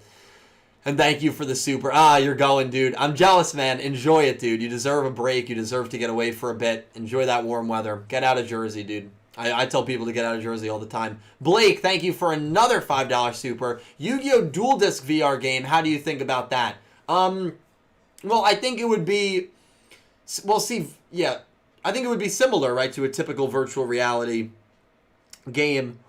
And thank you for the super. You're going, dude. I'm jealous, man. Enjoy it, dude. You deserve a break. You deserve to get away for a bit. Enjoy that warm weather. Get out of Jersey, dude. I tell people to get out of Jersey all the time. Blake, thank you for another $5 super. Yu-Gi-Oh! Dual Disc VR game. How do you think about that? Well, I think it would be... Well, see, yeah. I think it would be similar, right, to a typical virtual reality game.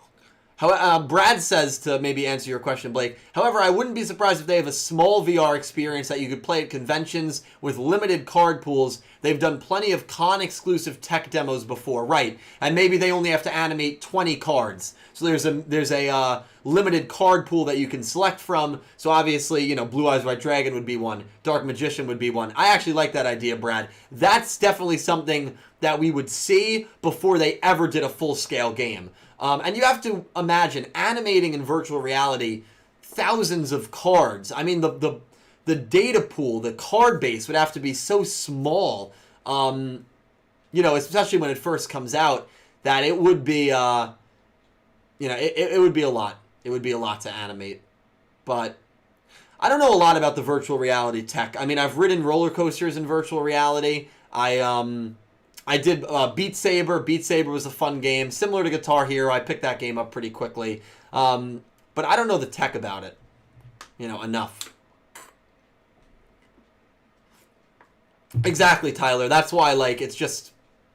Brad says, to maybe answer your question, Blake, however, I wouldn't be surprised if they have a small VR experience that you could play at conventions with limited card pools. They've done plenty of con-exclusive tech demos before, right? And maybe they only have to animate 20 cards. So there's a limited card pool that you can select from. So obviously, you know, Blue Eyes White Dragon would be one. Dark Magician would be one. I actually like that idea, Brad. That's definitely something that we would see before they ever did a full-scale game. And you have to imagine animating in virtual reality thousands of cards. I mean, the data pool, the card base would have to be so small, you know, especially when it first comes out, that it would be, you know, it would be a lot. It would be a lot to animate. But I don't know a lot about the virtual reality tech. I mean, I've ridden roller coasters in virtual reality. I did Beat Saber. Beat Saber was a fun game. Similar to Guitar Hero, I picked that game up pretty quickly. But I don't know the tech about it, you know, enough. Exactly, Tyler. That's why, like, it's just...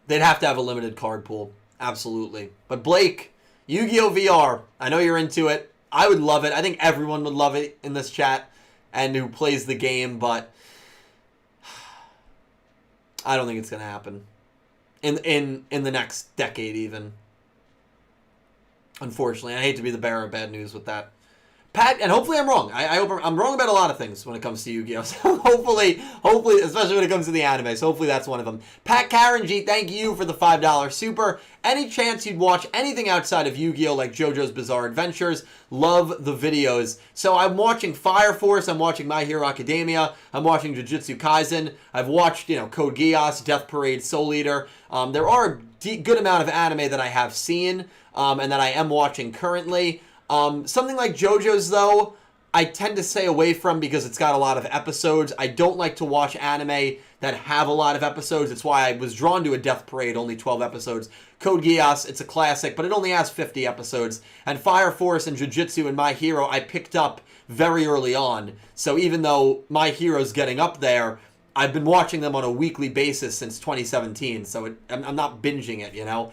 They'd have to have a limited card pool. Absolutely. But Blake, Yu-Gi-Oh! VR. I know you're into it. I would love it. I think everyone would love it in this chat and who plays the game, but... I don't think it's going to happen. In the next decade, even. Unfortunately. I hate to be the bearer of bad news with that. Pat, and hopefully I'm wrong. I hope I'm wrong about a lot of things when it comes to Yu-Gi-Oh! So hopefully, especially when it comes to the anime. So hopefully that's one of them. Pat Karen G, thank you for the $5 super. Any chance you'd watch anything outside of Yu-Gi-Oh! Like JoJo's Bizarre Adventures? Love the videos. So I'm watching Fire Force. I'm watching My Hero Academia. I'm watching Jujutsu Kaisen. I've watched, you know, Code Geass, Death Parade, Soul Eater. There are a good amount of anime that I have seen and that I am watching currently. Something like JoJo's, though, I tend to stay away from because it's got a lot of episodes. I don't like to watch anime that have a lot of episodes. It's why I was drawn to a Death Parade, only 12 episodes. Code Geass, it's a classic, but it only has 50 episodes. And Fire Force and Jujutsu and My Hero, I picked up very early on. So even though My Hero's getting up there, I've been watching them on a weekly basis since 2017. So I'm not binging it, you know?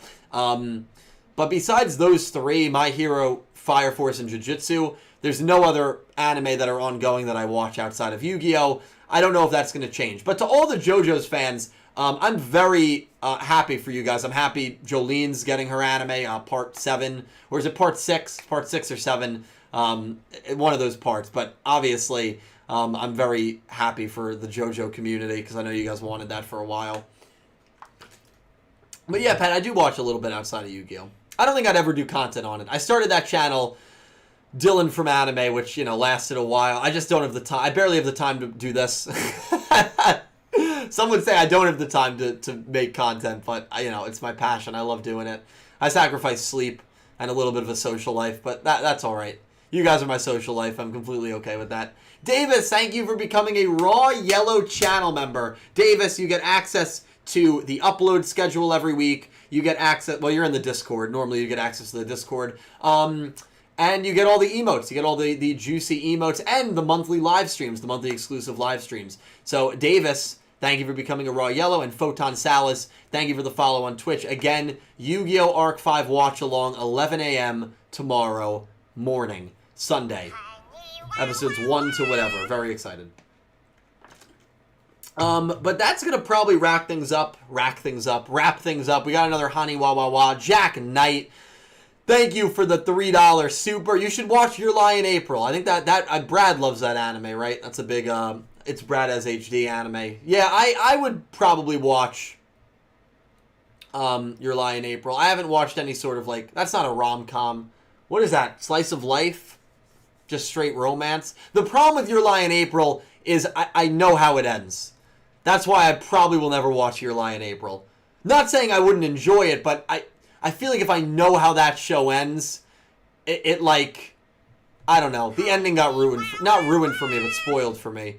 But besides those three, My Hero, Fire Force, and Jujutsu, there's no other anime that are ongoing that I watch outside of Yu-Gi-Oh! I don't know if that's going to change. But to all the JoJo's fans, I'm very happy for you guys. I'm happy Jolene's getting her anime, part 7. Or is it part 6? Part 6 or 7. One of those parts. But obviously, I'm very happy for the JoJo community because I know you guys wanted that for a while. But yeah, Pat, I do watch a little bit outside of Yu-Gi-Oh! I don't think I'd ever do content on it. I started that channel, Dylan from Anime, which, you know, lasted a while. I just don't have the time. I barely have the time to do this. Some would say I don't have the time to make content, but, you know, it's my passion. I love doing it. I sacrifice sleep and a little bit of a social life, but that's all right. You guys are my social life. I'm completely okay with that. Davis, thank you for becoming a Raw Yellow channel member. Davis, you get access to the upload schedule every week. You get access, well, you're in the Discord. Normally you get access to the Discord. And you get all the emotes. You get all the juicy emotes and the monthly live streams, the monthly exclusive live streams. So, Davis, thank you for becoming a Raw Yellow. And Photon Salas, thank you for the follow on Twitch. Again, Yu-Gi-Oh! Arc 5 watch along, 11 a.m. tomorrow morning, Sunday. Episodes 1 to whatever. Very excited. But that's going to probably wrap things up. We got another Honey Wah Wah Wah. Jack Knight, thank you for the $3 super. You should watch Your Lie in April. I think that Brad loves that anime, right? That's a big, it's Brad as HD anime. Yeah, I would probably watch Your Lie in April. I haven't watched any sort of, like, that's not a rom-com. What is that? Slice of life? Just straight romance? The problem with Your Lie in April is I know how it ends. That's why I probably will never watch Your Lie in April. Not saying I wouldn't enjoy it, but I feel like if I know how that show ends, it like, I don't know. The ending got ruined. Not ruined for me, but spoiled for me.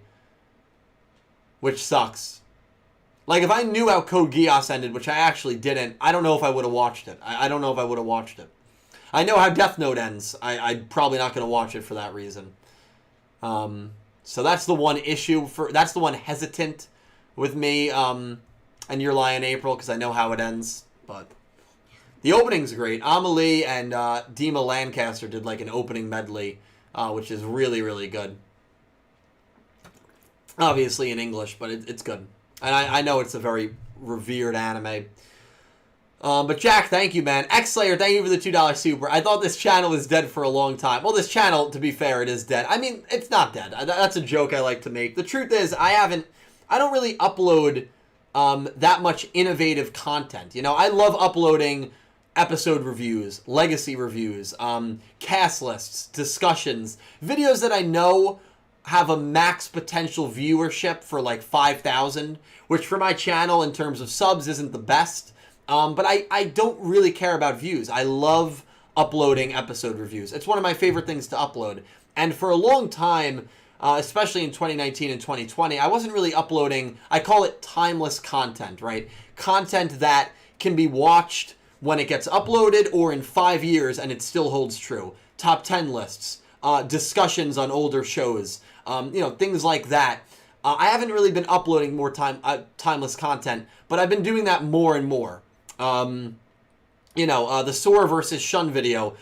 Which sucks. Like, if I knew how Code Geass ended, which I actually didn't, I don't know if I would have watched it. I don't know if I would have watched it. I know how Death Note ends. I'm probably not going to watch it for that reason. So that's the one issue. That's the one hesitant with me and Your Lie in April, because I know how it ends. But the opening's great. Amelie and Dima Lancaster did like an opening medley, which is really, really good. Obviously in English, but it's good. And I know it's a very revered anime. But Jack, thank you, man. X-Slayer, thank you for the $2 super. I thought this channel was dead for a long time. Well, this channel, to be fair, it is dead. I mean, it's not dead. That's a joke I like to make. The truth is, I don't really upload that much innovative content. You know, I love uploading episode reviews, legacy reviews, cast lists, discussions, videos that I know have a max potential viewership for like 5,000, which for my channel in terms of subs isn't the best. But I don't really care about views. I love uploading episode reviews. It's one of my favorite things to upload. And for a long time, especially in 2019 and 2020, I wasn't really uploading, I call it timeless content, right? Content that can be watched when it gets uploaded or in 5 years and it still holds true. Top 10 lists, discussions on older shows, you know, things like that. I haven't really been uploading more timeless content, but I've been doing that more and more. You know, the Sora versus Shun video